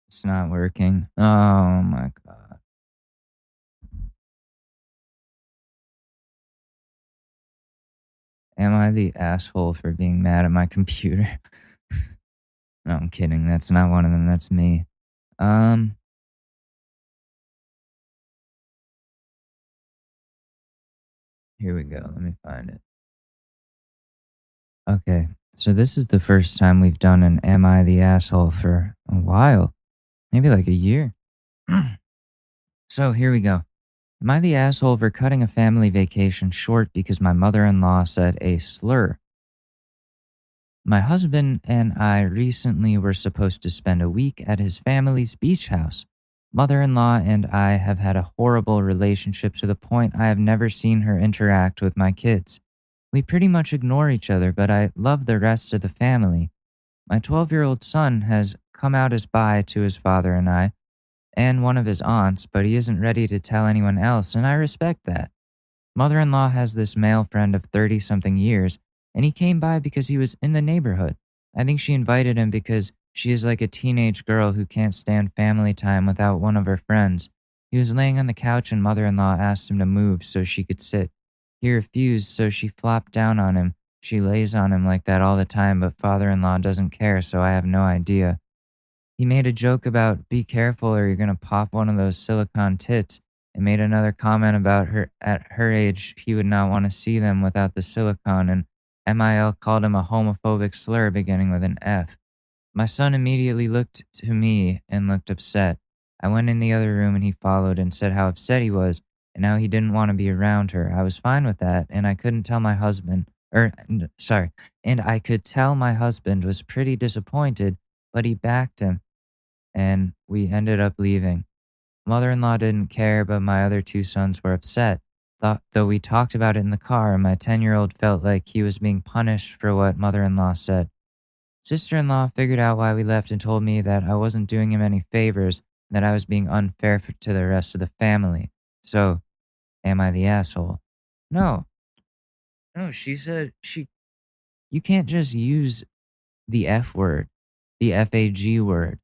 It's not working. Oh my god. Am I the asshole for being mad at my computer? No, I'm kidding. That's not one of them. That's me. Here we go. Let me find it. Okay. So this is the first time we've done an Am I the Asshole for a while. Maybe like a year. So here we go. Am I the asshole for cutting a family vacation short because my mother-in-law said a slur? My husband and I recently were supposed to spend a week at his family's beach house. Mother-in-law and I have had a horrible relationship to the point I have never seen her interact with my kids. We pretty much ignore each other, but I love the rest of the family. My 12-year-old son has come out as bi to his father and I, and one of his aunts, but he isn't ready to tell anyone else, and I respect that. Mother-in-law has this male friend of 30-something years, and he came by because he was in the neighborhood. I think she invited him because she is like a teenage girl who can't stand family time without one of her friends. He was laying on the couch and mother-in-law asked him to move so she could sit. He refused, so she flopped down on him. She lays on him like that all the time, but father-in-law doesn't care, so I have no idea. He made a joke about, be careful or you're going to pop one of those silicone tits, and made another comment about her at her age he would not want to see them without the silicone, and MIL called him a homophobic slur beginning with an F. My son immediately looked to me and looked upset. I went in the other room and he followed and said how upset he was and how he didn't want to be around her. I was fine with that, and I couldn't tell my husband, and I could tell my husband was pretty disappointed, but he backed him, and we ended up leaving. Mother-in-law didn't care, but my other two sons were upset. Though we talked about it in the car, and my 10-year-old felt like he was being punished for what mother-in-law said. Sister-in-law figured out why we left and told me that I wasn't doing him any favors and that I was being unfair to the rest of the family. So, am I the asshole? No. No, she said you can't just use the F word, the FAG word,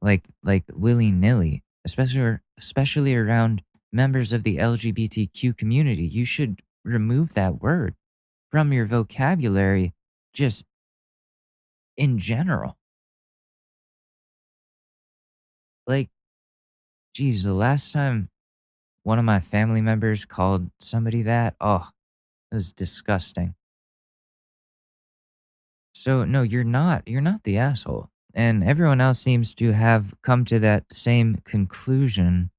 like willy-nilly, especially around members of the LGBTQ community. You should remove that word from your vocabulary just in general. Like, geez, the last time one of my family members called somebody that, oh, it was disgusting. So no, you're not the asshole. And everyone else seems to have come to that same conclusion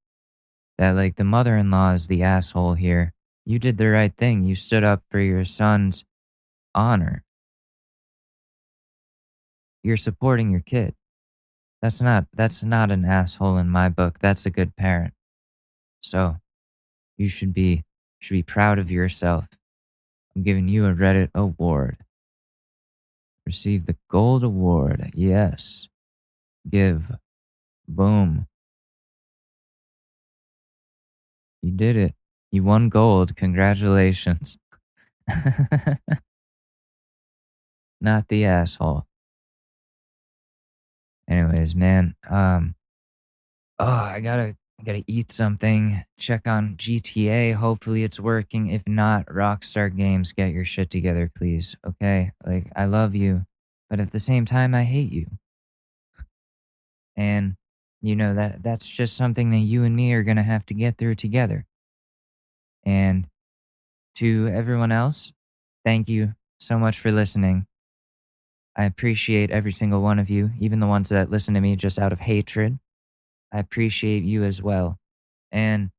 that like the mother-in-law is the asshole here. You did the right thing. You stood up for your son's honor. You're supporting your kid. That's not an asshole in my book. That's a good parent. So you should be proud of yourself. I'm giving you a Reddit award. Receive the gold award. Yes. Give. Boom. You did it. You won gold. Congratulations. Not the asshole. Anyways, man, I gotta eat something. Check on GTA. Hopefully it's working. If not, Rockstar Games, get your shit together, please. Okay? Like, I love you, but at the same time, I hate you. And, you know, that's just something that you and me are gonna have to get through together. And to everyone else, thank you so much for listening. I appreciate every single one of you, even the ones that listen to me just out of hatred. I appreciate you as well. And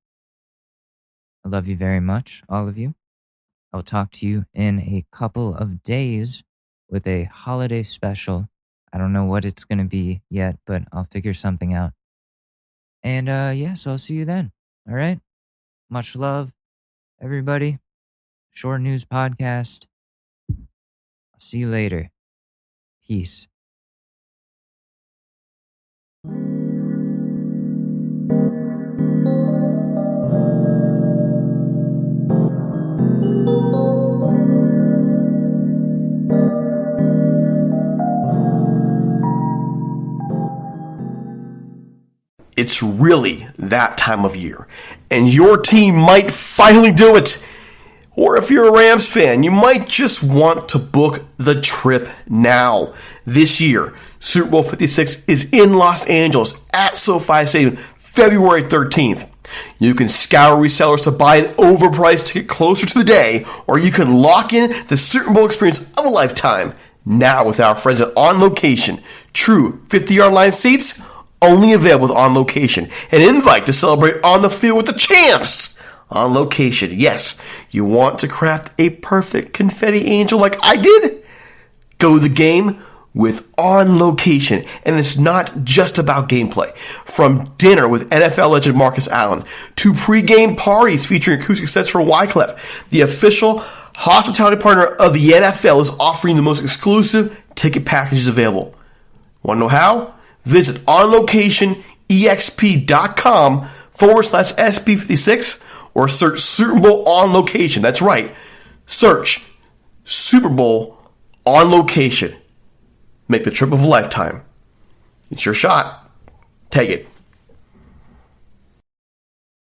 I love you very much, all of you. I'll talk to you in a couple of days with a holiday special. I don't know what it's going to be yet, but I'll figure something out. And yeah, so I'll see you then. All right? Much love, everybody. Short News Podcast. I'll see you later. Peace. It's really that time of year, and your team might finally do it. Or if you're a Rams fan, you might just want to book the trip now. This year, Super Bowl 56 is in Los Angeles at SoFi Stadium, February 13th. You can scour resellers to buy an overpriced ticket closer to the day, or you can lock in the Super Bowl experience of a lifetime now with our friends at On Location. True 50-yard line seats, only available with On Location. An invite to celebrate on the field with the champs. On Location, yes, you want to craft a perfect confetti angel like I did? Go to the game with On Location, and it's not just about gameplay. From dinner with NFL legend Marcus Allen to pre-game parties featuring acoustic sets for Wyclef, the official hospitality partner of the NFL is offering the most exclusive ticket packages available. Want to know how? Visit onlocationexp.com/SB56 or search Super Bowl On Location. That's right. Search Super Bowl On Location. Make the trip of a lifetime. It's your shot. Take it.